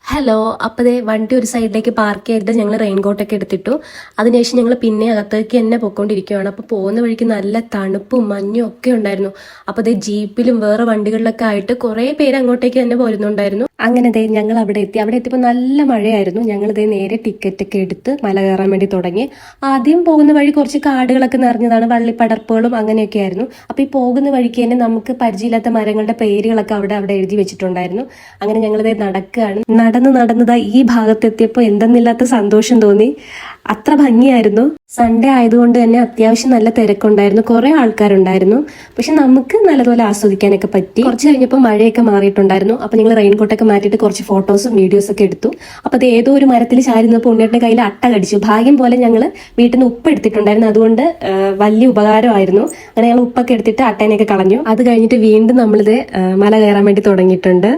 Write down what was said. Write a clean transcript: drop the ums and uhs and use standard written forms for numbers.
Hello, അപ്പോൾ ദേ വണ്ടി ഒരു സൈഡിലേക്ക് പാർക്ക് ചെയ്തിട്ട് ഞങ്ങൾ റെയിൻകോട്ടൊക്കെ എടുത്തിട്ടു. അതിനുശേഷം ഞങ്ങൾ പിന്നെ അകത്തേക്ക് തന്നെ പൊയ്ക്കൊണ്ടിരിക്കുകയാണ്. അപ്പോൾ പോകുന്ന വഴിക്ക് നല്ല തണുപ്പും മഞ്ഞും ഒക്കെ ഉണ്ടായിരുന്നു. അപ്പോൾ ദേ ജീപ്പിലും വേറെ വണ്ടികളിലൊക്കെ ആയിട്ട് കുറേ പേര് അങ്ങോട്ടേക്ക് തന്നെ പോരുന്നുണ്ടായിരുന്നു. അങ്ങനെ ദേ ഞങ്ങൾ അവിടെ എത്തിയപ്പോൾ നല്ല മഴയായിരുന്നു. ഞങ്ങൾ ദേ നേരെ ടിക്കറ്റ് ഒക്കെ എടുത്ത് മല കയറാൻ വേണ്ടി തുടങ്ങി. ആദ്യം പോകുന്ന വഴി കുറച്ച് കാടുകളൊക്കെ നിറഞ്ഞതാണ്, വള്ളിപ്പടർപ്പുകളും അങ്ങനെയൊക്കെ ആയിരുന്നു. അപ്പോൾ ഈ പോകുന്ന വഴിക്ക് തന്നെ നമുക്ക് പരിചയമില്ലാത്ത മരങ്ങളുടെ പേരുകളൊക്കെ അവിടെ എഴുതി വെച്ചിട്ടുണ്ടായിരുന്നു. അങ്ങനെ ഞങ്ങൾ ദേ നടക്കുകയാണ്. നടന്നതാ ഈ ഭാഗത്തെത്തിയപ്പോൾ എന്തെന്നില്ലാത്ത സന്തോഷം തോന്നി. അത്ര ഭംഗിയായിരുന്നു. സൺഡേ ആയതുകൊണ്ട് തന്നെ അത്യാവശ്യം നല്ല തിരക്കുണ്ടായിരുന്നു, കുറെ ആൾക്കാരുണ്ടായിരുന്നു. പക്ഷെ നമുക്ക് നല്ലതുപോലെ ആസ്വദിക്കാനൊക്കെ പറ്റി. കുറച്ച് കഴിഞ്ഞപ്പോൾ മഴയൊക്കെ മാറിയിട്ടുണ്ടായിരുന്നു. അപ്പൊ ഞങ്ങൾ റെയിൻകോട്ടൊക്കെ മാറ്റിയിട്ട് കുറച്ച് ഫോട്ടോസും വീഡിയോസും ഒക്കെ എടുത്തു. അപ്പൊ അത് ഏതോ ഒരു മരത്തിൽ ചാരുന്നപ്പോൾ ഉണ്ണിയുടെ കയ്യിൽ അട്ട കടിച്ചു. ഭാഗ്യം പോലെ ഞങ്ങൾ വീട്ടിൽ നിന്ന് ഉപ്പ് എടുത്തിട്ടുണ്ടായിരുന്നു, അതുകൊണ്ട് വലിയ ഉപകാരമായിരുന്നു. അങ്ങനെ ഞങ്ങൾ ഉപ്പൊക്കെ എടുത്തിട്ട് അട്ടേനെയൊക്കെ കളഞ്ഞു. അത് കഴിഞ്ഞിട്ട് വീണ്ടും നമ്മളിത് മല കയറാൻ വേണ്ടി തുടങ്ങിയിട്ടുണ്ട്.